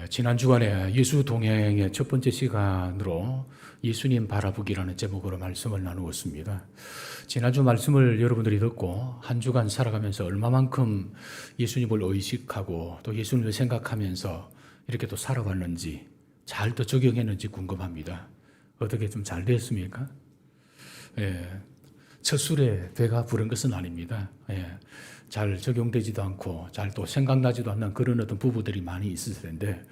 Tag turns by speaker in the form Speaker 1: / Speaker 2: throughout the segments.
Speaker 1: 지난 주간에 예수 동행의 첫 번째 시간으로 예수님 바라보기라는 제목으로 말씀을 나누었습니다. 지난주 말씀을 여러분들이 듣고 한 주간 살아가면서 얼마만큼 예수님을 의식하고 또 예수님을 생각하면서 이렇게 또 살아왔는지 잘 또 적용했는지 궁금합니다. 어떻게 좀 잘 됐습니까? 첫 술에 배가 부른 것은 아닙니다. 잘 적용되지도 않고 잘 또 생각나지도 않는 그런 어떤 부부들이 많이 있을 텐데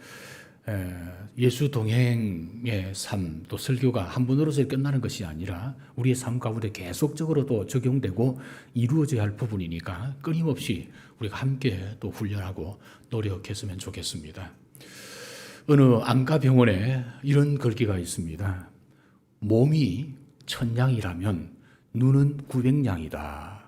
Speaker 1: 예수 동행의 삶 또 설교가 한 번으로서 끝나는 것이 아니라 우리의 삶 가운데 계속적으로 또 적용되고 이루어져야 할 부분이니까 끊임없이 우리가 함께 또 훈련하고 노력했으면 좋겠습니다. 어느 안과병원에 이런 글귀가 있습니다. 몸이 천냥이라면 눈은 900냥이다.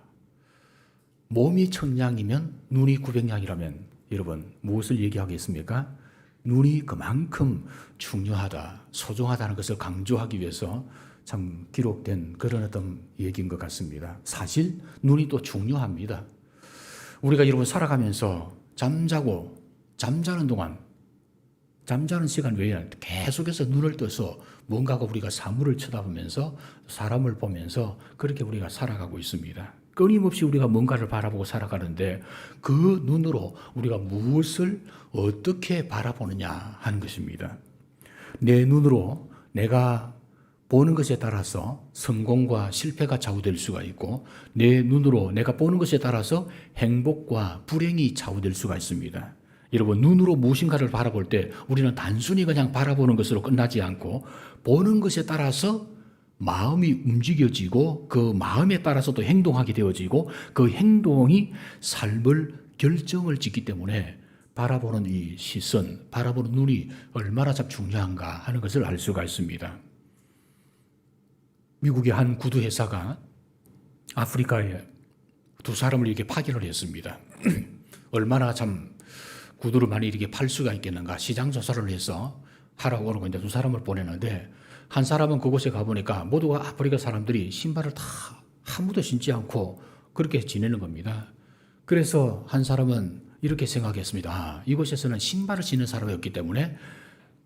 Speaker 1: 몸이 천냥이면 눈이 900냥이라면 여러분 무엇을 얘기하겠습니까? 눈이 그만큼 중요하다, 소중하다는 것을 강조하기 위해서 참 기록된 그런 어떤 얘기인 것 같습니다. 사실 눈이 또 중요합니다. 우리가 여러분 살아가면서 잠자는 동안 잠자는 시간 외에 계속해서 눈을 떠서 뭔가가 우리가 사물을 쳐다보면서 사람을 보면서 그렇게 우리가 살아가고 있습니다. 끊임없이 우리가 뭔가를 바라보고 살아가는데 그 눈으로 우리가 무엇을 어떻게 바라보느냐 하는 것입니다. 내 눈으로 내가 보는 것에 따라서 성공과 실패가 좌우될 수가 있고 내 눈으로 내가 보는 것에 따라서 행복과 불행이 좌우될 수가 있습니다. 여러분 눈으로 무엇인가를 바라볼 때 우리는 단순히 그냥 바라보는 것으로 끝나지 않고 보는 것에 따라서 마음이 움직여지고 그 마음에 따라서 또 행동하게 되어지고 그 행동이 삶을 결정을 짓기 때문에 바라보는 이 시선, 바라보는 눈이 얼마나 참 중요한가 하는 것을 알 수가 있습니다. 미국의 한 구두 회사가 아프리카에 두 사람을 이렇게 파견을 했습니다. 얼마나 참 구두를 많이 이렇게 팔 수가 있겠는가 시장 조사를 해서 하라고 하는 건데 두 사람을 보내는데 한 사람은 그곳에 가보니까 모두가 아프리카 사람들이 신발을 다 아무도 신지 않고 그렇게 지내는 겁니다. 그래서 한 사람은 이렇게 생각했습니다. 이곳에서는 신발을 신는 사람이 없기 때문에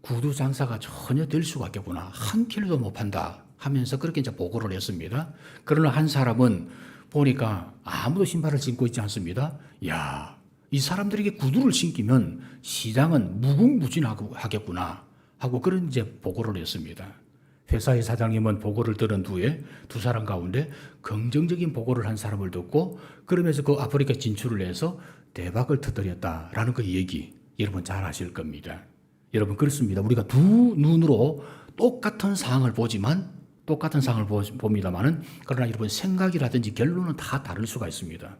Speaker 1: 구두 장사가 전혀 될 수가 없겠구나. 한 킬로도 못 판다 하면서 그렇게 이제 보고를 했습니다. 그러나 한 사람은 보니까 아무도 신발을 신고 있지 않습니다. 이 사람들에게 구두를 신기면 시장은 무궁무진하겠구나 하고 그런 이제 보고를 했습니다. 회사의 사장님은 보고를 들은 후에 두 사람 가운데 긍정적인 보고를 한 사람을 듣고 그러면서 그 아프리카 진출을 해서 대박을 터뜨렸다라는 그 얘기 여러분 잘 아실 겁니다. 여러분 그렇습니다. 우리가 두 눈으로 똑같은 상황을 봅니다만은 그러나 여러분 생각이라든지 결론은 다 다를 수가 있습니다.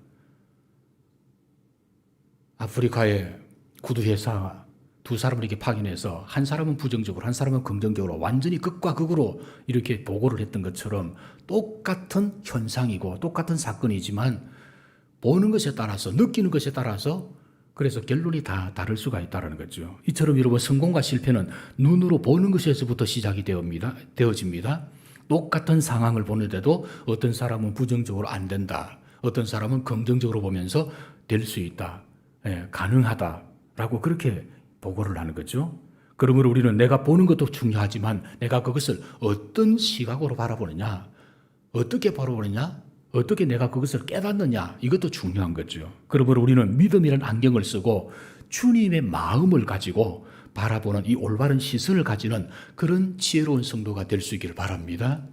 Speaker 1: 아프리카의 구두 회사 두 사람을 이렇게 파견해서 한 사람은 부정적으로 한 사람은 긍정적으로 완전히 극과 극으로 이렇게 보고를 했던 것처럼 똑같은 현상이고 똑같은 사건이지만 보는 것에 따라서 느끼는 것에 따라서 그래서 결론이 다 다를 수가 있다는 거죠. 이처럼 여러분 성공과 실패는 눈으로 보는 것에서부터 시작이 되어집니다. 똑같은 상황을 보는데도 어떤 사람은 부정적으로 안 된다. 어떤 사람은 긍정적으로 보면서 될 수 있다. 가능하다라고 그렇게 보고를 하는 거죠. 그러므로 우리는 내가 보는 것도 중요하지만 내가 그것을 어떤 시각으로 바라보느냐, 어떻게 바라보느냐, 어떻게 내가 그것을 깨닫느냐 이것도 중요한 거죠. 그러므로 우리는 믿음이라는 안경을 쓰고 주님의 마음을 가지고 바라보는 이 올바른 시선을 가지는 그런 지혜로운 성도가 될 수 있기를 바랍니다.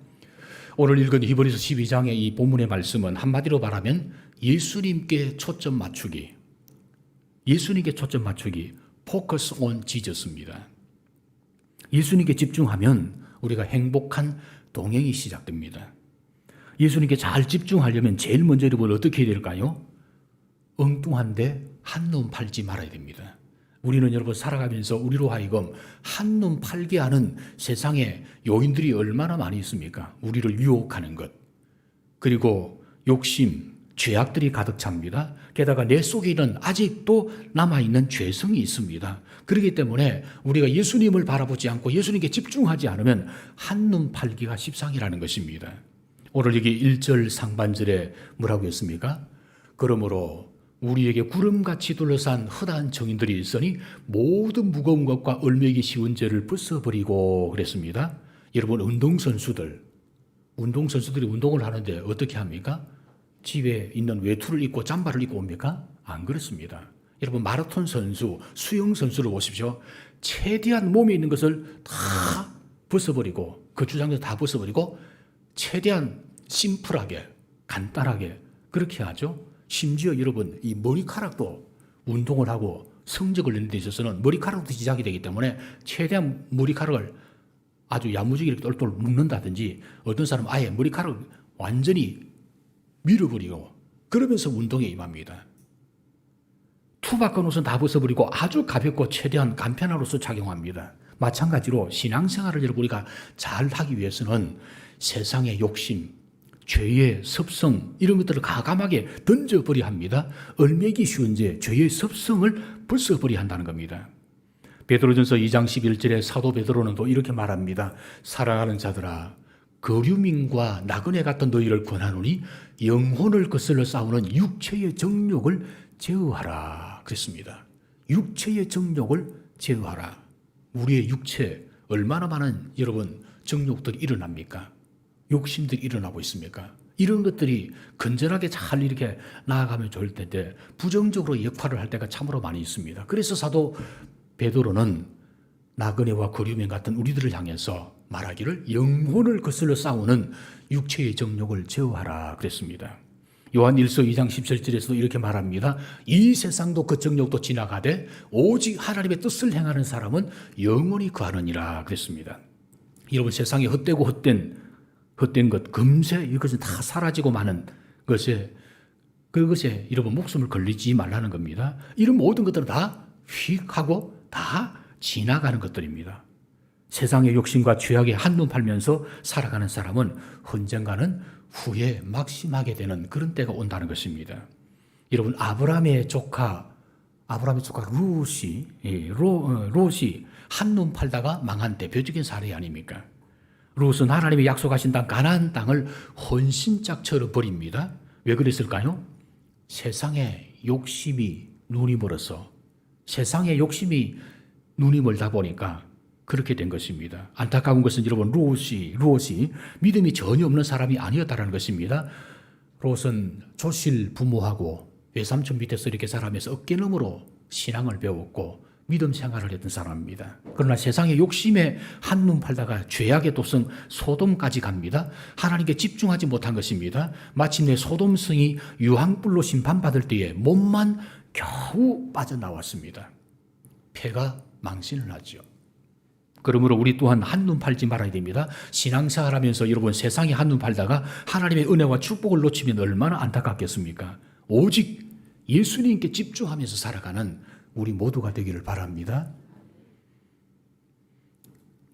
Speaker 1: 오늘 읽은 히브리서 12장의 이 본문의 말씀은 한마디로 말하면 예수님께 초점 맞추기, Focus on Jesus입니다. 예수님께 집중하면 우리가 행복한 동행이 시작됩니다. 예수님께 잘 집중하려면 제일 먼저 여러분 어떻게 해야 될까요? 엉뚱한데 한눈 팔지 말아야 됩니다. 우리는 여러분 살아가면서 우리로 하여금 한눈 팔게 하는 세상에 요인들이 얼마나 많이 있습니까? 우리를 유혹하는 것, 그리고 욕심, 죄악들이 가득 찹니다. 게다가 내 속에는 아직도 남아있는 죄성이 있습니다. 그렇기 때문에 우리가 예수님을 바라보지 않고 예수님께 집중하지 않으면 한눈 팔기가 십상이라는 것입니다. 오늘 여기 1절 상반절에 뭐라고 했습니까? 그러므로 우리에게 구름같이 둘러싼 허다한 정인들이 있으니 모든 무거운 것과 얼매기 쉬운 죄를 벗어버리고 그랬습니다. 여러분, 운동선수들이 운동을 하는데 어떻게 합니까? 집에 있는 외투를 입고 잠바를 입고 옵니까? 안 그렇습니다. 여러분, 마라톤 선수, 수영 선수를 보십시오. 최대한 몸에 있는 것을 다 벗어버리고, 그 주장에서 다 벗어버리고 최대한 심플하게, 간단하게 그렇게 하죠. 심지어 여러분, 이 머리카락도 운동을 하고 성적을 내는 데 있어서는 머리카락도 지장이 되기 때문에 최대한 머리카락을 아주 야무지게 이렇게 똘똘 묶는다든지, 어떤 사람은 아예 머리카락을 완전히 밀어버리고 그러면서 운동에 임합니다. 투박한 옷은 다 벗어버리고 아주 가볍고 최대한 간편한 옷을 착용합니다. 마찬가지로 신앙생활을 여러분 우리가 잘 하기 위해서는 세상의 욕심, 죄의 습성 이런 것들을 과감하게 던져버려야 합니다. 얼매기 쉬운 죄의 습성을 벗어버려야 한다는 겁니다. 베드로전서 2장 11절에 사도 베드로는 또 이렇게 말합니다. 사랑하는 자들아, 거류민과 나그네 같은 너희를 권하노니 영혼을 거슬러 싸우는 육체의 정욕을 제어하라 그랬습니다. 육체의 정욕을 제어하라. 우리의 육체 얼마나 많은 여러분 정욕들이 일어납니까? 욕심들이 일어나고 있습니까? 이런 것들이 건전하게 잘 이렇게 나아가면 좋을 텐데 부정적으로 역할을 할 때가 참으로 많이 있습니다. 그래서 사도 베드로는 나그네와 거류민 같은 우리들을 향해서 말하기를 영혼을 거슬러 싸우는 육체의 정욕을 제어하라 그랬습니다. 요한 1서 2장 17절에서도 이렇게 말합니다. 이 세상도 그 정욕도 지나가되 오직 하나님의 뜻을 행하는 사람은 영원히 거하느니라 그랬습니다. 여러분, 세상에 헛되고 헛된 것, 금세 이것은 다 사라지고 마는 그것에 여러분 목숨을 걸리지 말라는 겁니다. 이런 모든 것들은 다 휙 하고 다 지나가는 것들입니다. 세상의 욕심과 죄악에 한눈 팔면서 살아가는 사람은 언젠가는 후에 막심하게 되는 그런 때가 온다는 것입니다. 여러분, 아브라함의 조카 롯이 한눈 팔다가 망한 대표적인 사례 아닙니까? 롯은 하나님이 약속하신 땅 가나안 땅을 헌신짝처럼 버립니다. 왜 그랬을까요? 세상의 욕심이 눈이 멀어서, 세상의 욕심이 눈이 멀다 보니까 그렇게 된 것입니다. 안타까운 것은 여러분, 롯이 믿음이 전혀 없는 사람이 아니었다는 것입니다. 롯은 조실 부모하고 외삼촌 밑에서 이렇게 자라면서 어깨너머로 신앙을 배웠고 믿음 생활을 했던 사람입니다. 그러나 세상의 욕심에 한눈 팔다가 죄악의 도성 소돔까지 갑니다. 하나님께 집중하지 못한 것입니다. 마침내 소돔성이 유황불로 심판받을 때에 몸만 겨우 빠져나왔습니다. 폐가 망신을 하죠. 그러므로 우리 또한 한눈 팔지 말아야 됩니다. 신앙생활 하면서 여러분 세상에 한눈 팔다가 하나님의 은혜와 축복을 놓치면 얼마나 안타깝겠습니까? 오직 예수님께 집중하면서 살아가는 우리 모두가 되기를 바랍니다.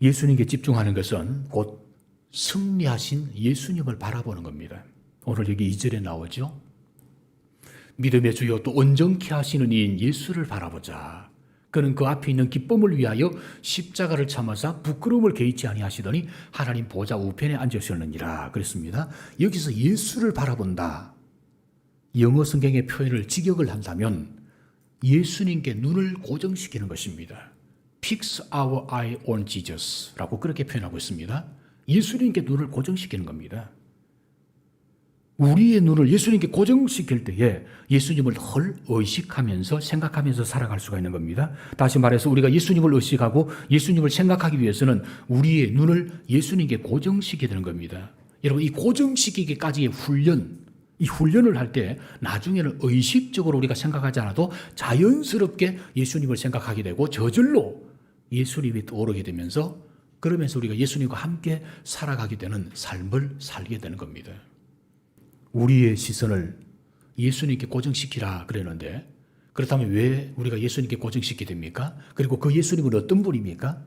Speaker 1: 예수님께 집중하는 것은 곧 승리하신 예수님을 바라보는 겁니다. 오늘 여기 2절에 나오죠. 믿음의 주요 또 온전케 하시는 이인 예수를 바라보자. 그는 그 앞에 있는 기쁨을 위하여 십자가를 참으사 부끄러움을 개의치 아니하시더니 하나님 보좌 우편에 앉으셨느니라 그랬습니다. 여기서 예수를 바라본다. 영어 성경의 표현을 직역을 한다면 예수님께 눈을 고정시키는 것입니다. Fix our eye on Jesus라고 그렇게 표현하고 있습니다. 예수님께 눈을 고정시키는 겁니다. 우리의 눈을 예수님께 고정시킬 때에 예수님을 늘 의식하면서 생각하면서 살아갈 수가 있는 겁니다. 다시 말해서 우리가 예수님을 의식하고 예수님을 생각하기 위해서는 우리의 눈을 예수님께 고정시켜야 되는 겁니다. 여러분, 이 고정시키기까지의 이 훈련을 할 때 나중에는 의식적으로 우리가 생각하지 않아도 자연스럽게 예수님을 생각하게 되고 저절로 예수님이 떠오르게 되면서 그러면서 우리가 예수님과 함께 살아가게 되는 삶을 살게 되는 겁니다. 우리의 시선을 예수님께 고정시키라 그랬는데 그렇다면 왜 우리가 예수님께 고정시키게 됩니까? 그리고 그 예수님은 어떤 분입니까?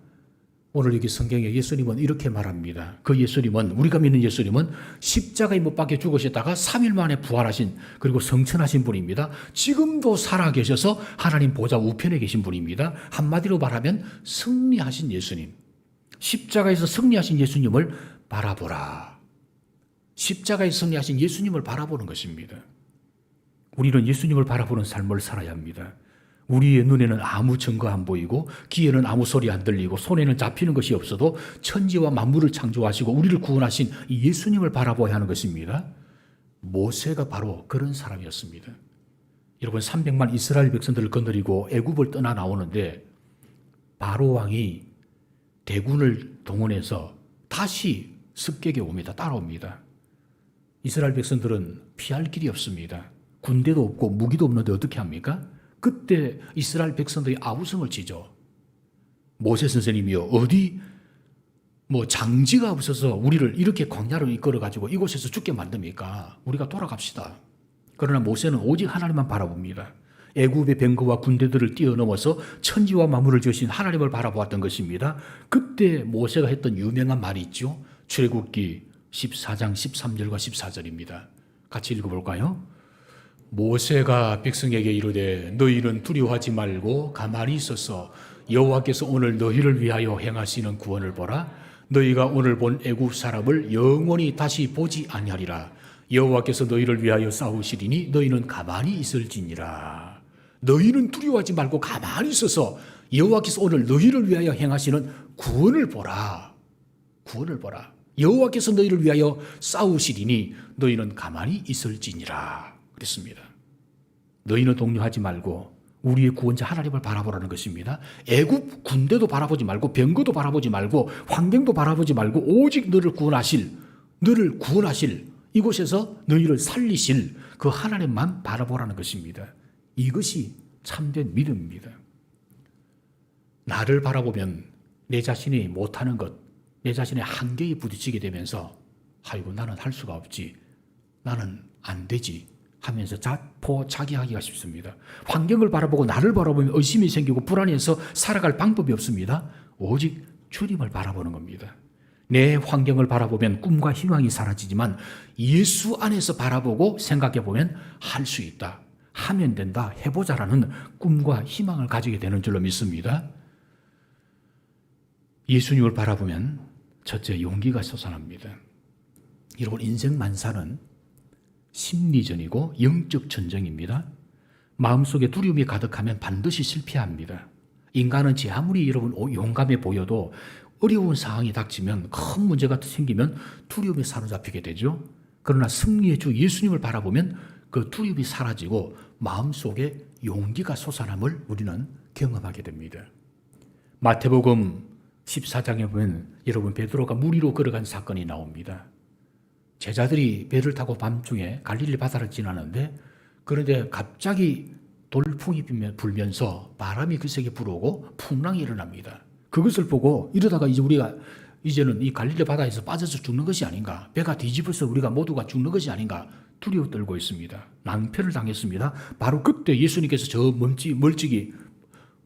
Speaker 1: 오늘 여기 성경에 예수님은 이렇게 말합니다. 그 예수님은, 우리가 믿는 예수님은 십자가에 못 박혀 죽으셨다가 3일 만에 부활하신 그리고 성천하신 분입니다. 지금도 살아계셔서 하나님 보좌 우편에 계신 분입니다. 한마디로 말하면 승리하신 예수님. 십자가에서 승리하신 예수님을 바라보라. 십자가에 승리하신 예수님을 바라보는 것입니다. 우리는 예수님을 바라보는 삶을 살아야 합니다. 우리의 눈에는 아무 증거 안 보이고 귀에는 아무 소리 안 들리고 손에는 잡히는 것이 없어도 천지와 만물을 창조하시고 우리를 구원하신 이 예수님을 바라보아야 하는 것입니다. 모세가 바로 그런 사람이었습니다. 여러분 300만 이스라엘 백성들을 거느리고 애굽을 떠나 나오는데 바로 왕이 대군을 동원해서 다시 습격에 옵니다. 따라옵니다. 이스라엘 백성들은 피할 길이 없습니다. 군대도 없고 무기도 없는데 어떻게 합니까? 그때 이스라엘 백성들이 아우성을 치죠. 모세 선생님이요. 어디 장지가 없어서 우리를 이렇게 광야로 이끌어가지고 이곳에서 죽게 만듭니까? 우리가 돌아갑시다. 그러나 모세는 오직 하나님만 바라봅니다. 애굽의 병거와 군대들을 뛰어넘어서 천지와 만물을 지으신 하나님을 바라보았던 것입니다. 그때 모세가 했던 유명한 말이 있죠. 출애굽기 14장 13절과 14절입니다. 같이 읽어볼까요? 모세가 백성에게 이르되 너희는 두려워하지 말고 가만히 있어서 여호와께서 오늘 너희를 위하여 행하시는 구원을 보라. 너희가 오늘 본 애굽 사람을 영원히 다시 보지 아니하리라. 여호와께서 너희를 위하여 싸우시리니 너희는 가만히 있을지니라. 너희는 두려워하지 말고 가만히 있어서 여호와께서 오늘 너희를 위하여 행하시는 구원을 보라. 구원을 보라. 여호와께서 너희를 위하여 싸우시리니 너희는 가만히 있을지니라. 그랬습니다. 너희는 동요하지 말고 우리의 구원자 하나님을 바라보라는 것입니다. 애굽 군대도 바라보지 말고 병거도 바라보지 말고 환경도 바라보지 말고 오직 너를 구원하실 이곳에서 너희를 살리실 그 하나님만 바라보라는 것입니다. 이것이 참된 믿음입니다. 나를 바라보면 내 자신이 못하는 것, 내 자신의 한계에 부딪히게 되면서 아이고 나는 할 수가 없지, 나는 안 되지 하면서 자포자기하기가 쉽습니다. 환경을 바라보고 나를 바라보면 의심이 생기고 불안해서 살아갈 방법이 없습니다. 오직 주님을 바라보는 겁니다. 내 환경을 바라보면 꿈과 희망이 사라지지만 예수 안에서 바라보고 생각해보면 할 수 있다, 하면 된다, 해보자라는 꿈과 희망을 가지게 되는 줄로 믿습니다. 예수님을 바라보면 첫째 용기가 솟아납니다. 여러분 인생 만사는 심리전이고 영적 전쟁입니다. 마음속에 두려움이 가득하면 반드시 실패합니다. 인간은 제 아무리 여러분 용감해 보여도 어려운 상황이 닥치면 큰 문제가 생기면 두려움에 사로잡히게 되죠. 그러나 승리의 주 예수님을 바라보면 그 두려움이 사라지고 마음속에 용기가 솟아남을 우리는 경험하게 됩니다. 마태복음 14장에 보면 여러분 베드로가 물 위로 걸어간 사건이 나옵니다. 제자들이 배를 타고 밤중에 갈릴리 바다를 지나는데 그런데 갑자기 돌풍이 불면서 바람이 그세게 불어오고 풍랑이 일어납니다. 그것을 보고 이러다가 우리가 이제는 이 갈릴리 바다에서 빠져서 죽는 것이 아닌가, 배가 뒤집어서 우리가 모두가 죽는 것이 아닌가 두려워 떨고 있습니다. 낭패를 당했습니다. 바로 그때 예수님께서 저 멀찍이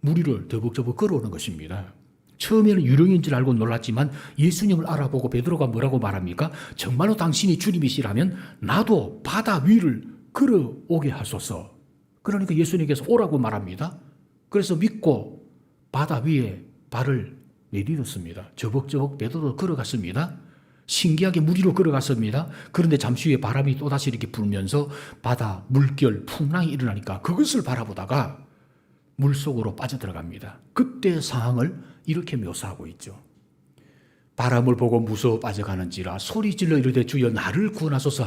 Speaker 1: 물 위를 더벅더벅 걸어오는 것입니다. 처음에는 유령인 줄 알고 놀랐지만 예수님을 알아보고 베드로가 뭐라고 말합니까? 정말로 당신이 주님이시라면 나도 바다 위를 걸어오게 하소서. 그러니까 예수님께서 오라고 말합니다. 그래서 믿고 바다 위에 발을 내딛었습니다. 저벅저벅 베드로 걸어갔습니다. 신기하게 물 위로 걸어갔습니다. 그런데 잠시 후에 바람이 또다시 이렇게 불면서 바다 물결 풍랑이 일어나니까 그것을 바라보다가 물속으로 빠져들어갑니다. 그때 상황을 이렇게 묘사하고 있죠. 바람을 보고 무서워 빠져가는지라 소리질러 이르되 주여 나를 구원하소서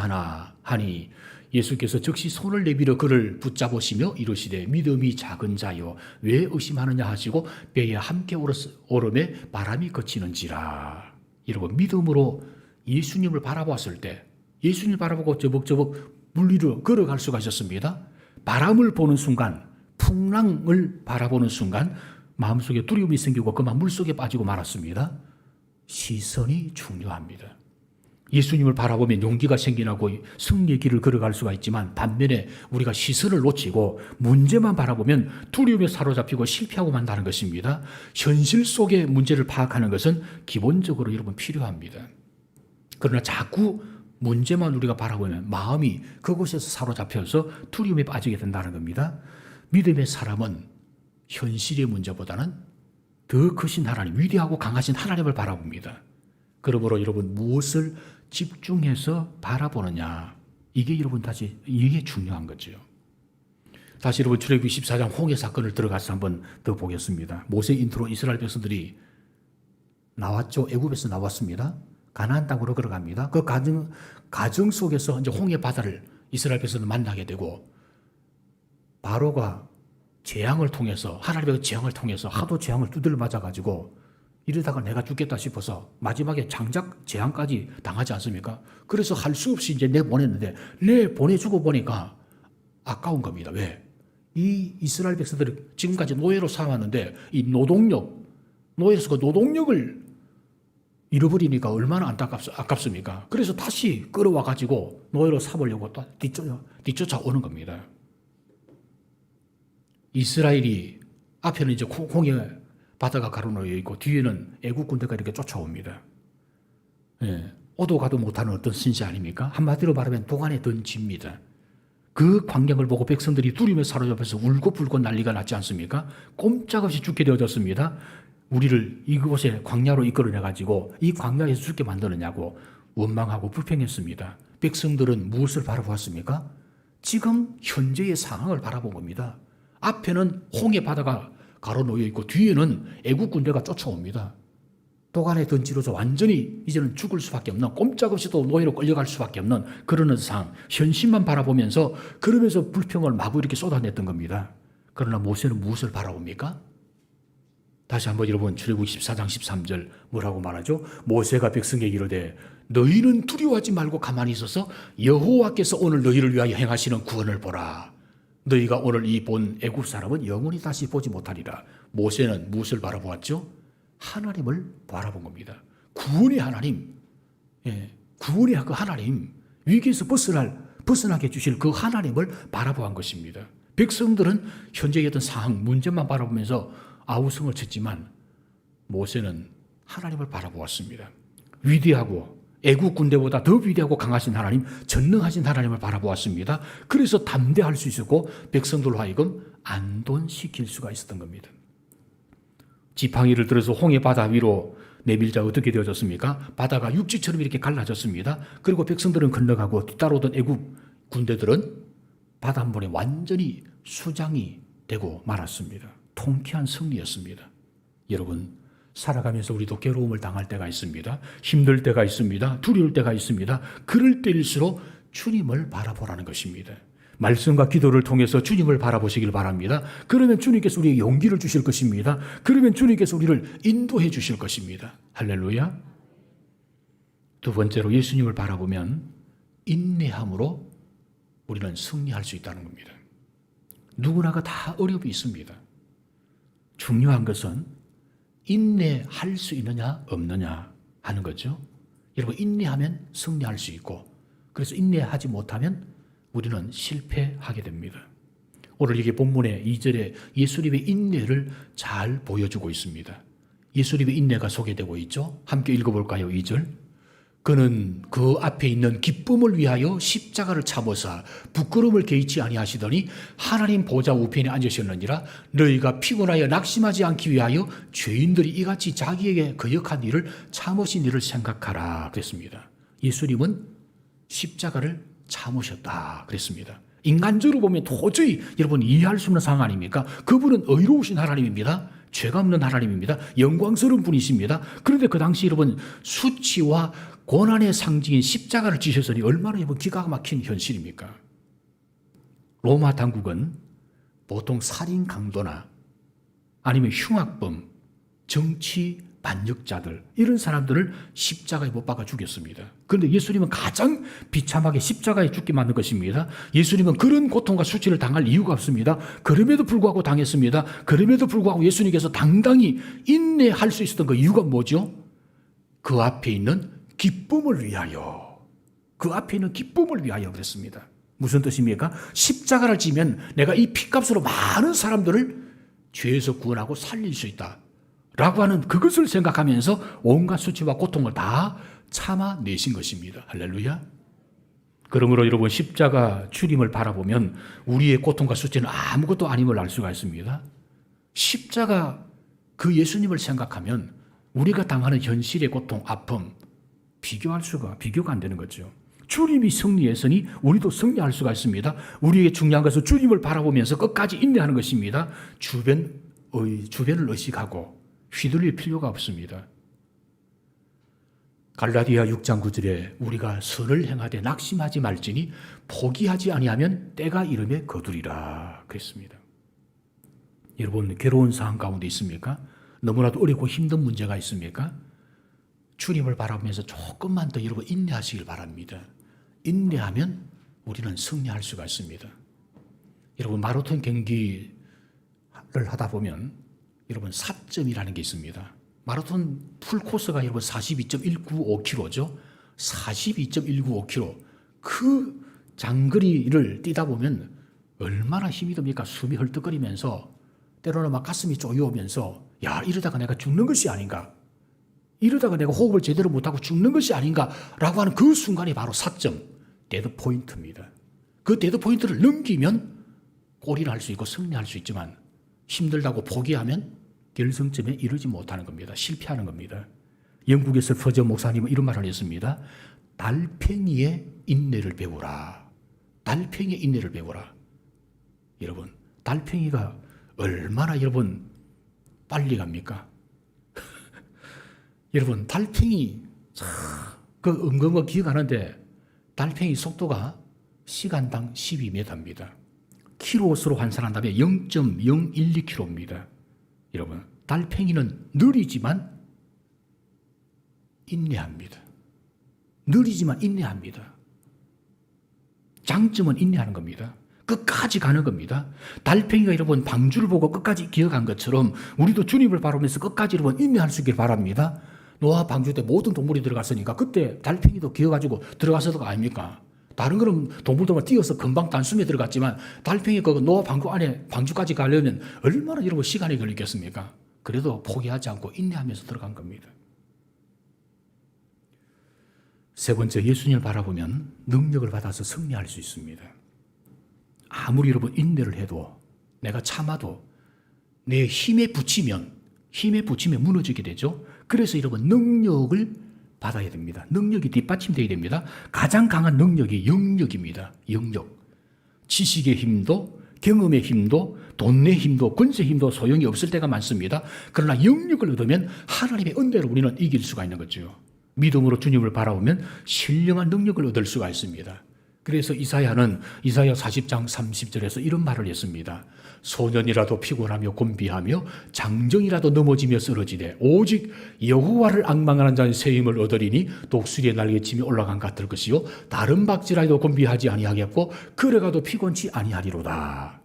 Speaker 1: 하니 예수께서 즉시 손을 내밀어 그를 붙잡으시며 이르시되 믿음이 작은 자여 왜 의심하느냐 하시고 배에 함께 오름에 바람이 그치는지라. 여러분 믿음으로 예수님을 바라보았을 때 예수님을 바라보고 저벅저벅 물 위로 걸어갈 수가 있었습니다. 바람을 보는 순간, 풍랑을 바라보는 순간 마음속에 두려움이 생기고 그만 물속에 빠지고 말았습니다. 시선이 중요합니다. 예수님을 바라보면 용기가 생기고 승리의 길을 걸어갈 수가 있지만 반면에 우리가 시선을 놓치고 문제만 바라보면 두려움에 사로잡히고 실패하고 만다는 것입니다. 현실 속의 문제를 파악하는 것은 기본적으로 여러분 필요합니다. 그러나 자꾸 문제만 우리가 바라보면 마음이 그곳에서 사로잡혀서 두려움에 빠지게 된다는 겁니다. 믿음의 사람은 현실의 문제보다는 더 크신 하나님, 위대하고 강하신 하나님을 바라봅니다. 그러므로 여러분 무엇을 집중해서 바라보느냐, 이게 여러분 이게 중요한 거죠. 다시 여러분 출애굽기 14장 홍해 사건을 들어가서 한번 더 보겠습니다. 모세 인트로 이스라엘 백성들이 나왔죠. 애굽에서 나왔습니다. 가나안 땅으로 걸어갑니다. 그 가정 속에서 이제 홍해 바다를 이스라엘 백성들 만나게 되고 바로가 재앙을 통해서 하나님의 재앙을 통해서 하도 재앙을 두들려 맞아가지고 이러다가 내가 죽겠다 싶어서 마지막에 장작 재앙까지 당하지 않습니까? 그래서 할 수 없이 이제 내보냈는데 내보내주고 보니까 아까운 겁니다. 왜? 이 이스라엘 백성들이 지금까지 노예로 살아왔는데 이 노예로서 그 노동력을 잃어버리니까 얼마나 아깝습니까? 그래서 다시 끌어와가지고 노예로 삼으려고 또 뒤쫓아오는 겁니다. 이스라엘이 앞에는 이제 홍해 바다가 가로놓여 있고 뒤에는 애국 군대가 이렇게 쫓아옵니다. 예, 오도 가도 못하는 어떤 신세 아닙니까? 한마디로 말하면 도간에 든 집니다. 그 광경을 보고 백성들이 두려움에 사로잡혀서 울고 불고 난리가 났지 않습니까? 꼼짝없이 죽게 되어졌습니다. 우리를 이곳에 광야로 이끌어내가지고 이 광야에서 죽게 만드느냐고 원망하고 불평했습니다. 백성들은 무엇을 바라보았습니까? 지금 현재의 상황을 바라본 겁니다. 앞에는 홍해 바다가 가로놓여 있고 뒤에는 애국 군대가 쫓아옵니다. 도간에 던지로서 완전히 이제는 죽을 수밖에 없는, 꼼짝없이 또 노예로 끌려갈 수밖에 없는 그런 상황, 현실만 바라보면서 그러면서 불평을 마구 이렇게 쏟아냈던 겁니다. 그러나 모세는 무엇을 바라봅니까? 다시 한번 여러분 출애굽기 14장 13절 뭐라고 말하죠? 모세가 백성에게 이르되 너희는 두려워하지 말고 가만히 있어서 여호와께서 오늘 너희를 위하여 행하시는 구원을 보라. 너희가 오늘 이 본 애굽 사람은 영원히 다시 보지 못하리라. 모세는 무엇을 바라보았죠? 하나님을 바라본 겁니다. 구원의 하나님, 구원의 그 하나님, 위기에서 벗어나게 해주실 그 하나님을 바라보한 것입니다. 백성들은 현재의 어떤 상황, 문제만 바라보면서 아우성을 쳤지만 모세는 하나님을 바라보았습니다. 위대하고 애국 군대보다 더 위대하고 강하신 하나님, 전능하신 하나님을 바라보았습니다. 그래서 담대할 수 있었고 백성들로 하여금 안돈시킬 수가 있었던 겁니다. 지팡이를 들어서 홍해 바다 위로 내밀자 어떻게 되어졌습니까? 바다가 육지처럼 이렇게 갈라졌습니다. 그리고 백성들은 건너가고 뒤따라오던 애국 군대들은 바다 한 번에 완전히 수장이 되고 말았습니다. 통쾌한 승리였습니다. 여러분, 살아가면서 우리도 괴로움을 당할 때가 있습니다. 힘들 때가 있습니다. 두려울 때가 있습니다. 그럴 때일수록 주님을 바라보라는 것입니다. 말씀과 기도를 통해서 주님을 바라보시길 바랍니다. 그러면 주님께서 우리에게 용기를 주실 것입니다. 그러면 주님께서 우리를 인도해 주실 것입니다. 할렐루야. 두 번째로 예수님을 바라보면 인내함으로 우리는 승리할 수 있다는 겁니다. 누구나가 다 어려움이 있습니다. 중요한 것은 인내할 수 있느냐 없느냐 하는 거죠. 여러분, 인내하면 승리할 수 있고, 그래서 인내하지 못하면 우리는 실패하게 됩니다. 오늘 이게 본문의 2절에 예수님의 인내를 잘 보여주고 있습니다. 예수님의 인내가 소개되고 있죠. 함께 읽어볼까요? 2절. 그는 그 앞에 있는 기쁨을 위하여 십자가를 참으사 부끄러움을 개의치 아니하시더니 하나님 보좌 우편에 앉으셨느니라. 너희가 피곤하여 낙심하지 않기 위하여 죄인들이 이같이 자기에게 거역한 일을 참으신 일을 생각하라 그랬습니다. 예수님은 십자가를 참으셨다 그랬습니다. 인간적으로 보면 도저히 여러분 이해할 수 없는 상황 아닙니까? 그분은 의로우신 하나님입니다. 죄가 없는 하나님입니다. 영광스러운 분이십니다. 그런데 그 당시 여러분 수치와 고난의 상징인 십자가를 지셨으니 얼마나 여러분 기가 막힌 현실입니까? 로마 당국은 보통 살인 강도나 아니면 흉악범, 정치 반역자들 이런 사람들을 십자가에 못 박아 죽였습니다. 그런데 예수님은 가장 비참하게 십자가에 죽게 만든 것입니다. 예수님은 그런 고통과 수치를 당할 이유가 없습니다. 그럼에도 불구하고 당했습니다. 그럼에도 불구하고 예수님께서 당당히 인내할 수 있었던 그 이유가 뭐죠? 그 앞에 있는 기쁨을 위하여, 그 앞에 있는 기쁨을 위하여 그랬습니다. 무슨 뜻입니까? 십자가를 지면 내가 이 피값으로 많은 사람들을 죄에서 구원하고 살릴 수 있다 라고 하는 그것을 생각하면서 온갖 수치와 고통을 다 참아내신 것입니다. 할렐루야. 그러므로 여러분 십자가 주님을 바라보면 우리의 고통과 수치는 아무것도 아님을 알 수가 있습니다. 십자가 그 예수님을 생각하면 우리가 당하는 현실의 고통, 아픔 비교가 안 되는 거죠. 주님이 승리했으니 우리도 승리할 수가 있습니다. 우리에게 중요한 것은 주님을 바라보면서 끝까지 인내하는 것입니다. 주변을 의식하고 휘둘릴 필요가 없습니다. 갈라디아 6장 9절에 우리가 선을 행하되 낙심하지 말지니 포기하지 아니하면 때가 이르매 거두리라 그랬습니다. 여러분, 괴로운 상황 가운데 있습니까? 너무나도 어렵고 힘든 문제가 있습니까? 주님을 바라보면서 조금만 더 여러분 인내하시길 바랍니다. 인내하면 우리는 승리할 수가 있습니다. 여러분, 마라톤 경기를 하다 보면 여러분 4점이라는 게 있습니다. 마라톤 풀코스가 여러분 42.195km죠. 42.195km. 그 장거리를 뛰다 보면 얼마나 힘이 듭니까? 숨이 헐떡거리면서 때로는 막 가슴이 쪼여오면서 야, 이러다가 내가 죽는 것이 아닌가? 이러다가 내가 호흡을 제대로 못하고 죽는 것이 아닌가라고 하는 그 순간이 바로 4점, 데드 포인트입니다. 그 데드 포인트를 넘기면 골인할 수 있고 승리할 수 있지만 힘들다고 포기하면 결승점에 이르지 못하는 겁니다. 실패하는 겁니다. 영국에서 퍼저 목사님은 이런 말을 했습니다. 달팽이의 인내를 배우라. 달팽이의 인내를 배우라. 여러분, 달팽이가 얼마나 여러분 빨리 갑니까? 여러분, 달팽이 그 은근거 기억하는데 달팽이 속도가 시간당 12m입니다. 킬로수로 환산한다면 0.012km입니다. 여러분, 달팽이는 느리지만 인내합니다. 느리지만 인내합니다. 장점은 인내하는 겁니다. 끝까지 가는 겁니다. 달팽이가 여러분 방주를 보고 끝까지 기어간 것처럼 우리도 주님을 바라보면서 끝까지 여러분 인내할 수 있길 바랍니다. 노아 방주 때 모든 동물이 들어갔으니까 그때 달팽이도 기어가지고 들어가서도 아닙니까? 다른 거는 동물들만 뛰어서 금방 단숨에 들어갔지만 달팽이 그 노아 방주 안에 방주까지 가려면 얼마나 여러분 시간이 걸리겠습니까? 그래도 포기하지 않고 인내하면서 들어간 겁니다. 세 번째, 예수님을 바라보면 능력을 받아서 승리할 수 있습니다. 아무리 여러분 인내를 해도 내가 참아도 내 힘에 부치면 무너지게 되죠. 그래서 여러분 능력을 받아야 됩니다. 능력이 뒷받침되어야 됩니다. 가장 강한 능력이 영력입니다. 영력. 지식의 힘도 경험의 힘도 돈의 힘도 권세의 힘도 소용이 없을 때가 많습니다. 그러나 영력을 얻으면 하나님의 은혜로 우리는 이길 수가 있는 거죠. 믿음으로 주님을 바라보면 신령한 능력을 얻을 수가 있습니다. 그래서 이사야는 이사야 40장 30절에서 이런 말을 했습니다. 소년이라도 피곤하며 곤비하며 장정이라도 넘어지며 쓰러지되 오직 여호와를 앙망하는 자는 새 힘을 얻으리니 독수리의 날개침이 올라간 같을 것이요 다른 박질하여도 곤비하지 아니하겠고 걸어가도 피곤치 아니하리로다.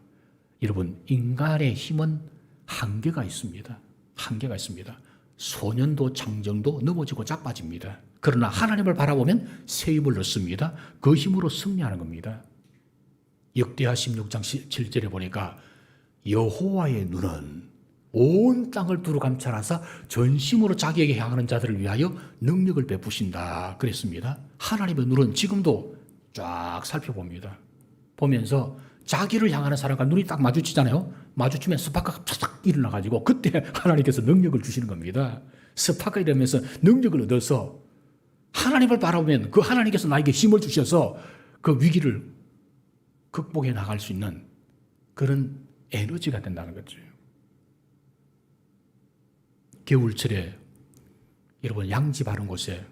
Speaker 1: 여러분, 인간의 힘은 한계가 있습니다. 한계가 있습니다. 소년도 장정도 넘어지고 자빠집니다. 그러나 하나님을 바라보면 새 힘을 얻습니다. 그 힘으로 승리하는 겁니다. 역대하 16장 7절에 보니까 여호와의 눈은 온 땅을 두루 감찰하사 전심으로 자기에게 향하는 자들을 위하여 능력을 베푸신다 그랬습니다. 하나님의 눈은 지금도 쫙 살펴봅니다. 보면서 자기를 향하는 사람과 눈이 딱 마주치잖아요. 마주치면 스파크가 탁 일어나가지고 그때 하나님께서 능력을 주시는 겁니다. 스파크가 이러면서 능력을 얻어서 하나님을 바라보면 그 하나님께서 나에게 힘을 주셔서 그 위기를 극복해 나갈 수 있는 그런 에너지가 된다는 거죠. 겨울철에 여러분 양지 바른 곳에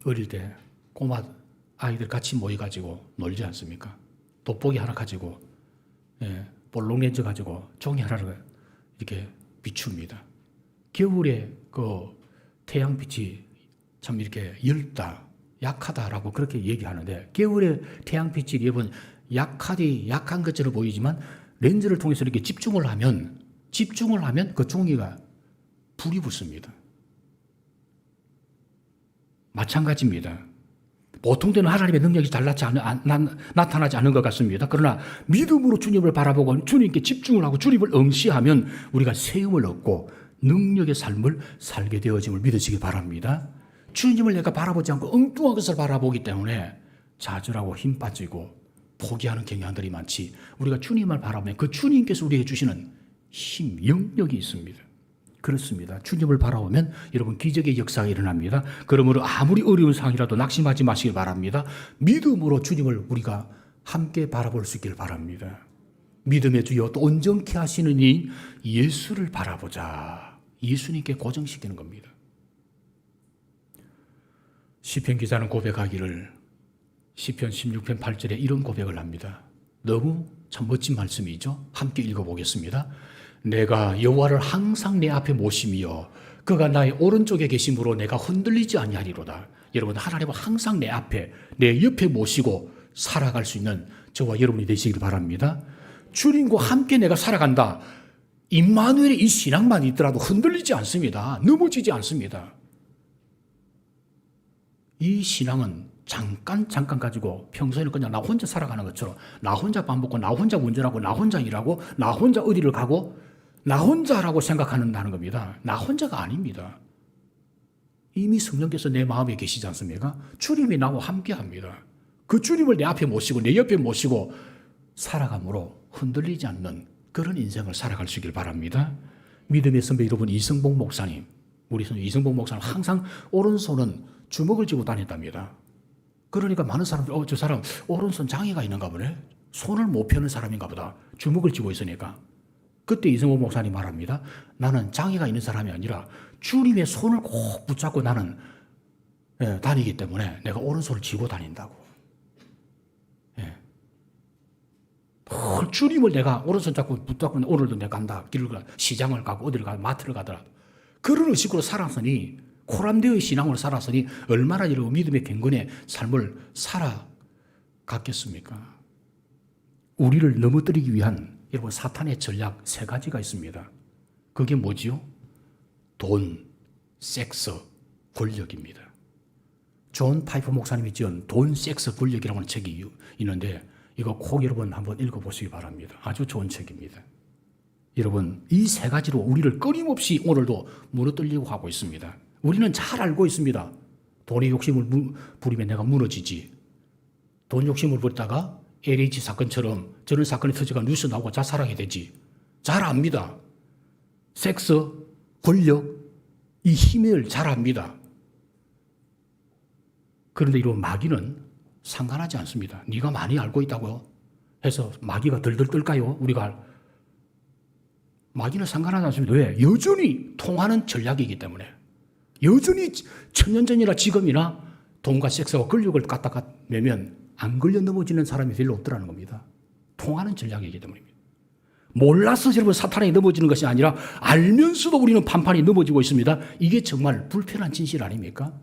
Speaker 1: 어릴 때 꼬마 아이들 같이 모여가지고 놀지 않습니까? 돋보기 하나 가지고 볼록렌즈 가지고 종이 하나를 이렇게 비춥니다. 겨울에 그 태양빛이 참 이렇게 엷다, 약하다라고 그렇게 얘기하는데 겨울에 태양빛이 여러분 약한 것처럼 보이지만 렌즈를 통해서 이렇게 집중을 하면 그 종이가 불이 붙습니다. 마찬가지입니다. 보통 때는 하나님의 능력이 잘 나타나지 않는 것 같습니다. 그러나 믿음으로 주님을 바라보고 주님께 집중을 하고 주님을 응시하면 우리가 새 힘을 얻고 능력의 삶을 살게 되어짐을 믿으시기 바랍니다. 주님을 내가 바라보지 않고 엉뚱한 것을 바라보기 때문에 좌절하고 힘 빠지고 포기하는 경향들이 많지, 우리가 주님을 바라보면 그 주님께서 우리에게 주시는 힘, 영력이 있습니다. 그렇습니다. 주님을 바라보면 여러분 기적의 역사가 일어납니다. 그러므로 아무리 어려운 상황이라도 낙심하지 마시길 바랍니다. 믿음으로 주님을 우리가 함께 바라볼 수 있길 바랍니다. 믿음의 주여 또 온전케 하시는 이 예수를 바라보자. 예수님께 고정시키는 겁니다. 시편 기자는 고백하기를 시편 16편 8절에 이런 고백을 합니다. 너무 참 멋진 말씀이죠. 함께 읽어보겠습니다. 내가 여호와를 항상 내 앞에 모심이여 그가 나의 오른쪽에 계심으로 내가 흔들리지 아니하리로다. 여러분 하나님을 항상 내 앞에 내 옆에 모시고 살아갈 수 있는 저와 여러분이 되시길 바랍니다. 주님과 함께 내가 살아간다. 임마누엘의 이 신앙만 있더라도 흔들리지 않습니다. 넘어지지 않습니다. 이 신앙은 잠깐 가지고 평소에는 그냥 나 혼자 살아가는 것처럼 나 혼자 밥 먹고 나 혼자 운전하고 나 혼자 일하고 나 혼자 어디를 가고 나 혼자라고 생각한다는 겁니다. 나 혼자가 아닙니다. 이미 성령께서 내 마음에 계시지 않습니까? 주님이 나와 함께합니다. 그 주님을 내 앞에 모시고 내 옆에 모시고 살아감으로 흔들리지 않는 그런 인생을 살아갈 수 있길 바랍니다. 믿음의 선배 여러분 이승복 목사님, 우리 선배 이승복 목사님 항상 오른손은 주먹을 쥐고 다녔답니다. 그러니까 많은 사람들이 저 사람 오른손 장애가 있는가 보네. 손을 못 펴는 사람인가 보다. 주먹을 쥐고 있으니까. 그때 이승복 목사님 말합니다. 나는 장애가 있는 사람이 아니라 주님의 손을 꼭 붙잡고 나는 다니기 때문에 내가 오른손을 쥐고 다닌다고. 주님을 내가 오른손 잡고 붙잡고 오늘도 내가 간다. 길을 가, 시장을 가고 어디를 가고 마트를 가더라도 그런 의식으로 살았으니 코람되어의 신앙으로 살았으니 얼마나 이런 믿음의 경건의 삶을 살아갔겠습니까? 우리를 넘어뜨리기 위한 여러분 사탄의 전략 3가지가 있습니다. 그게 뭐지요? 돈, 섹스, 권력입니다. 존 파이프 목사님이 지은 돈, 섹스, 권력이라고 하는 책이 있는데 이거 꼭 여러분 한번 읽어보시기 바랍니다. 아주 좋은 책입니다. 여러분 이 3가지로 우리를 끊임없이 오늘도 무너뜨리려고 하고 있습니다. 우리는 잘 알고 있습니다. 돈의 욕심을 부리면 내가 무너지지. 돈 욕심을 부리다가 LH 사건처럼 저런 사건이 터져가 뉴스 나오고 자살하게 되지. 잘 압니다. 섹스, 권력, 이 힘을 잘 압니다. 그런데 이런 마귀는 상관하지 않습니다. 네가 많이 알고 있다고요? 해서 마귀가 덜덜 떨까요? 우리가 마귀는 상관하지 않습니다. 왜? 여전히 통하는 전략이기 때문에. 여전히 천년 전이나 지금이나 돈과 섹스와 권력을 갖다가 내면 안 걸려 넘어지는 사람이 별로 없더라는 겁니다. 통하는 전략이기 때문입니다. 몰라서 여러분 사탄에 넘어지는 것이 아니라 알면서도 우리는 판판이 넘어지고 있습니다. 이게 정말 불편한 진실 아닙니까?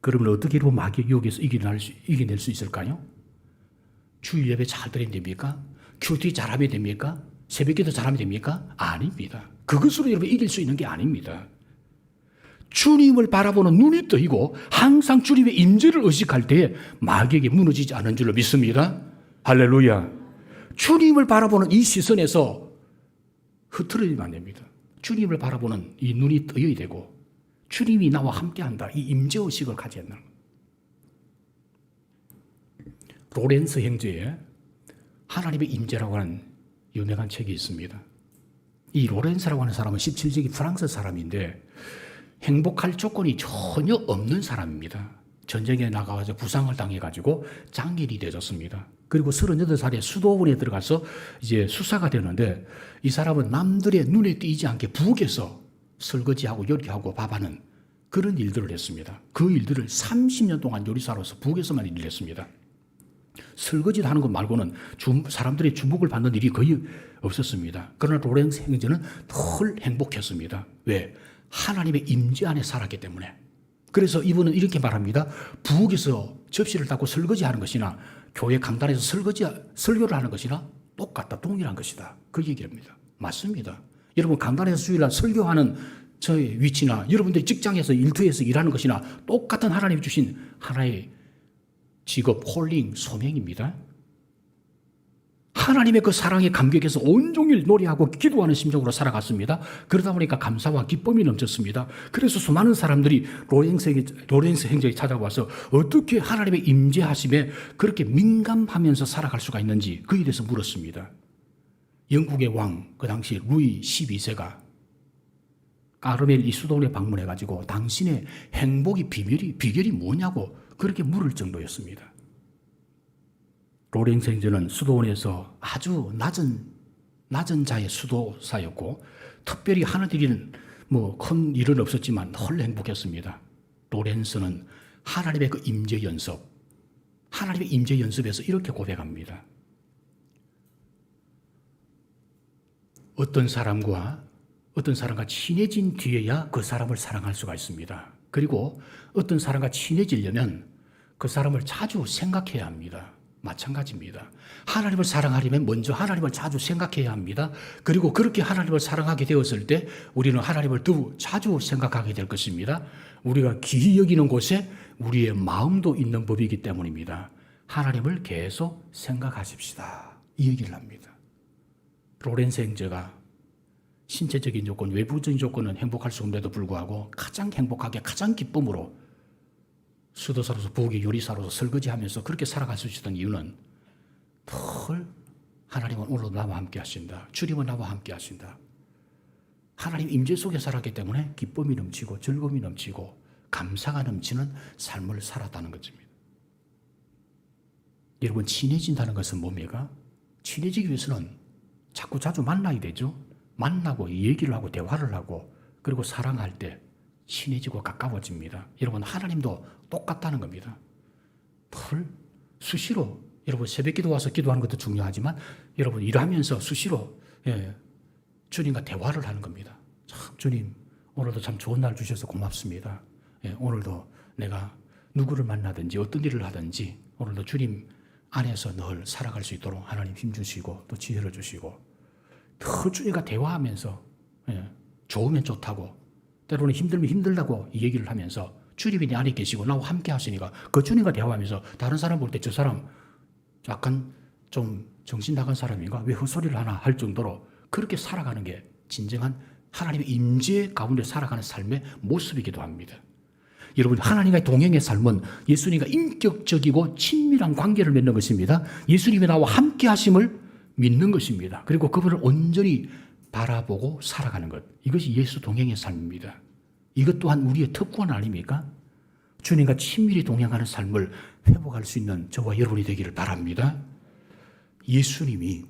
Speaker 1: 그러면 어떻게 여러분 마귀의 유혹에서 이겨낼 수 있을까요? 주일 예배 잘 드리면 됩니까? 큐티 잘하면 됩니까? 새벽기도 잘하면 됩니까? 아닙니다. 그것으로 여러분 이길 수 있는 게 아닙니다. 주님을 바라보는 눈이 뜨이고 항상 주님의 임재를 의식할 때에 마귀에게 무너지지 않은 줄로 믿습니다. 할렐루야. 주님을 바라보는 이 시선에서 흐트러지면 안 됩니다. 주님을 바라보는 이 눈이 뜨여야 되고 주님이 나와 함께한다. 이 임재의식을 가져야 한다는 겁니다. 로렌스 형제의 하나님의 임재라고 하는 유명한 책이 있습니다. 이 로렌스라고 하는 사람은 17세기 프랑스 사람인데 행복할 조건이 전혀 없는 사람입니다. 전쟁에 나가서 부상을 당해가지고 장인이 되었습니다. 그리고 38살에 수도원에 들어가서 이제 수사가 되는데 이 사람은 남들의 눈에 띄지 않게 부엌에서 설거지하고 요리하고 밥하는 그런 일들을 했습니다. 그 일들을 30년 동안 요리사로서 부엌에서만 일을 했습니다. 설거지 하는 것 말고는 사람들의 주목을 받는 일이 거의 없었습니다. 그러나 로렌스 형제는 덜 행복했습니다. 왜? 하나님의 임재 안에 살았기 때문에. 그래서 이분은 이렇게 말합니다. 부엌에서 접시를 닦고 설거지하는 것이나 교회 강단에서 설교를 하는 것이나 똑같다, 동일한 것이다. 그 얘기입니다. 맞습니다. 여러분 강단에서 주일날 설교하는 저의 위치나 여러분들이 직장에서 일터에서 일하는 것이나 똑같은 하나님이 주신 하나의 직업, 콜링, 소명입니다. 하나님의 그 사랑에 감격해서 온종일 노래하고 기도하는 심정으로 살아갔습니다. 그러다 보니까 감사와 기쁨이 넘쳤습니다. 그래서 수많은 사람들이 로렌스 형제에 찾아와서 어떻게 하나님의 임재하심에 그렇게 민감하면서 살아갈 수가 있는지 그에 대해서 물었습니다. 영국의 왕, 그 당시 루이 12세가 까르멜 이 수도원에 방문해가지고 당신의 행복의 비결이 뭐냐고 그렇게 물을 정도였습니다. 로렌스 행제는 수도원에서 아주 낮은 자의 수도사였고 특별히 하늘들이는 큰 일은 없었지만 헐 행복했습니다. 로렌스는 하나님의 그 임재 연습에서 이렇게 고백합니다. 어떤 사람과 친해진 뒤에야 그 사람을 사랑할 수가 있습니다. 그리고 어떤 사람과 친해지려면 그 사람을 자주 생각해야 합니다. 마찬가지입니다. 하나님을 사랑하려면 먼저 하나님을 자주 생각해야 합니다. 그리고 그렇게 하나님을 사랑하게 되었을 때 우리는 하나님을 더 자주 생각하게 될 것입니다. 우리가 귀히 여기는 곳에 우리의 마음도 있는 법이기 때문입니다. 하나님을 계속 생각하십시다. 이 얘기를 합니다. 로렌스 행제가 신체적인 조건, 외부적인 조건은 행복할 수 없는데도 불구하고 가장 행복하게 가장 기쁨으로 수도사로서 부엌의 요리사로서 설거지하면서 그렇게 살아갈 수 있었던 이유는 늘 하나님은 오늘도 나와 함께 하신다. 주님은 나와 함께 하신다. 하나님 임재 속에 살았기 때문에 기쁨이 넘치고 즐거움이 넘치고 감사가 넘치는 삶을 살았다는 것입니다. 여러분, 친해진다는 것은 뭡니까? 친해지기 위해서는 자주 만나야 되죠. 만나고 얘기를 하고 대화를 하고 그리고 사랑할 때 친해지고 가까워집니다. 여러분, 하나님도 똑같다는 겁니다. 수시로 여러분 새벽 기도 와서 기도하는 것도 중요하지만 여러분 일하면서 수시로 주님과 대화를 하는 겁니다. 참 주님 오늘도 참 좋은 날 주셔서 고맙습니다. 오늘도 내가 누구를 만나든지 어떤 일을 하든지 오늘도 주님 안에서 늘 살아갈 수 있도록 하나님 힘주시고 또 지혜를 주시고 더 주님과 대화하면서 좋으면 좋다고 때로는 힘들면 힘들다고 이 얘기를 하면서 주님이 내 안에 계시고 나와 함께 하시니까 그 주님과 대화하면서 다른 사람 볼 때 저 사람 약간 좀 정신 나간 사람인가? 왜 헛소리를 하나 할 정도로 그렇게 살아가는 게 진정한 하나님의 임재 가운데 살아가는 삶의 모습이기도 합니다. 여러분, 하나님과의 동행의 삶은 예수님과 인격적이고 친밀한 관계를 맺는 것입니다. 예수님이 나와 함께 하심을 믿는 것입니다. 그리고 그분을 온전히 바라보고 살아가는 것. 이것이 예수 동행의 삶입니다. 이것 또한 우리의 특권 아닙니까? 주님과 친밀히 동행하는 삶을 회복할 수 있는 저와 여러분이 되기를 바랍니다. 예수님이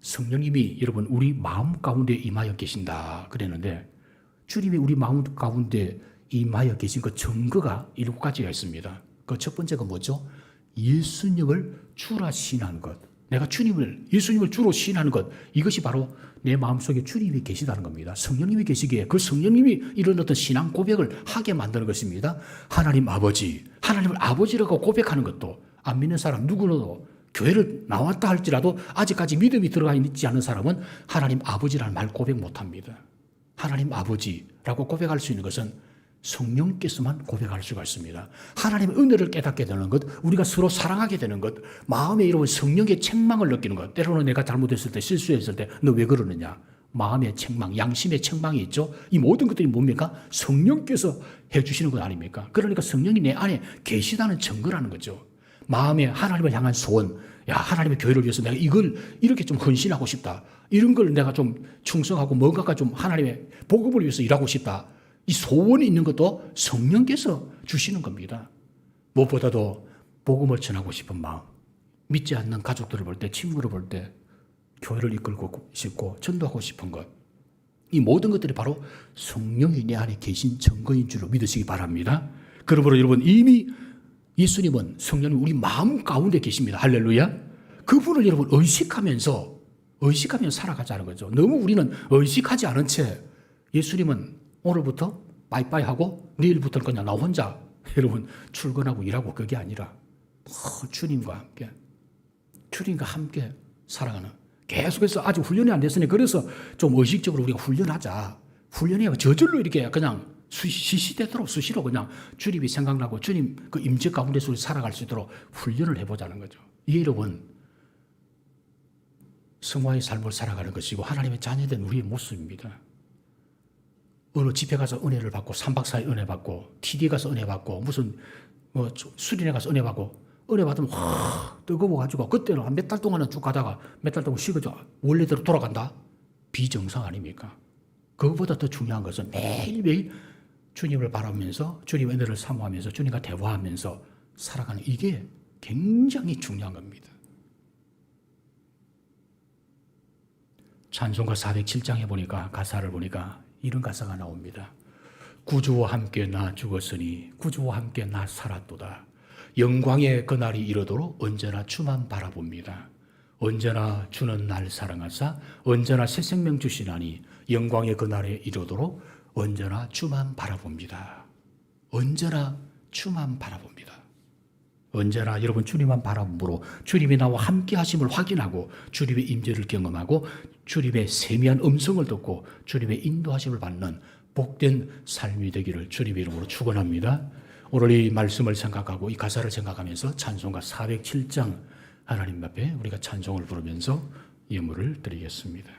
Speaker 1: 성령님이 여러분 우리 마음 가운데 임하여 계신다 그랬는데 주님이 우리 마음 가운데 임하여 계신 그 증거가 7가지가 있습니다. 그 첫 번째가 뭐죠? 예수님을 주라 시인하는 것. 내가 예수님을 주로 시인하는 것. 이것이 바로 내 마음속에 주님이 계시다는 겁니다. 성령님이 계시기에 그 성령님이 이런 어떤 신앙 고백을 하게 만드는 것입니다. 하나님을 아버지라고 고백하는 것도 안 믿는 사람 누구도 교회를 나왔다 할지라도 아직까지 믿음이 들어가 있지 않은 사람은 하나님 아버지라는 말 고백 못합니다. 하나님 아버지라고 고백할 수 있는 것은 성령께서만 고백할 수가 있습니다. 하나님의 은혜를 깨닫게 되는 것, 우리가 서로 사랑하게 되는 것, 마음에 이런 성령의 책망을 느끼는 것. 때로는 내가 잘못했을 때, 실수했을 때 너 왜 그러느냐? 마음의 책망, 양심의 책망이 있죠. 이 모든 것들이 뭡니까? 성령께서 해주시는 것 아닙니까? 그러니까 성령이 내 안에 계시다는 증거라는 거죠. 마음에 하나님을 향한 소원, 하나님의 교회를 위해서 내가 이걸 이렇게 좀 헌신하고 싶다. 이런 걸 내가 좀 충성하고 뭔가가 좀 하나님의 복음을 위해서 일하고 싶다. 이 소원이 있는 것도 성령께서 주시는 겁니다. 무엇보다도 복음을 전하고 싶은 마음, 믿지 않는 가족들을 볼 때, 친구를 볼 때 교회를 이끌고 싶고 전도하고 싶은 것, 이 모든 것들이 바로 성령이 내 안에 계신 증거인 줄로 믿으시기 바랍니다. 그러므로 여러분 이미 예수님은 성령님 우리 마음 가운데 계십니다. 할렐루야. 그분을 여러분 의식하면서 살아가자는 거죠. 너무 우리는 의식하지 않은 채 예수님은 오늘부터 빠이빠이 하고 내일부터는 그냥 나 혼자 여러분 출근하고 일하고 그게 아니라 주님과 함께 살아가는 계속해서 아직 훈련이 안 됐으니 그래서 좀 의식적으로 우리가 훈련하자. 훈련해야 저절로 이렇게 그냥 시시되도록 수시로 그냥 주님이 생각나고 주님 그 임재 가운데서 살아갈 수 있도록 훈련을 해보자는 거죠. 이게 여러분 성화의 삶을 살아가는 것이고 하나님의 자녀된 우리의 모습입니다. 어느 집회 가서 은혜를 받고 3박 4일 은혜 받고 TD 가서 은혜 받고 무슨 수련회 가서 은혜 받고 은혜 받으면 확 뜨거워가지고 그때는 한 몇 달 동안은 쭉 가다가 몇 달 동안 쉬어져 원래대로 돌아간다? 비정상 아닙니까? 그것보다 더 중요한 것은 매일매일 주님을 바라보면서 주님의 은혜를 사모하면서 주님과 대화하면서 살아가는 이게 굉장히 중요한 겁니다. 찬송가 407장에 보니까 가사를 보니까 이런 가사가 나옵니다. 구주와 함께 나 죽었으니 구주와 함께 나 살았도다. 영광의 그날이 이르도록 언제나 주만 바라봅니다. 언제나 주는 날 사랑하사 언제나 새 생명 주시나니 영광의 그날에 이르도록 언제나 주만 바라봅니다. 언제나 주만 바라봅니다. 언제나 여러분 주님만 바라봄으로 주님이 나와 함께 하심을 확인하고 주님의 임재를 경험하고 주님의 세미한 음성을 듣고 주님의 인도하심을 받는 복된 삶이 되기를 주님의 이름으로 축원합니다. 오늘 이 말씀을 생각하고 이 가사를 생각하면서 찬송가 407장 하나님 앞에 우리가 찬송을 부르면서 예물을 드리겠습니다.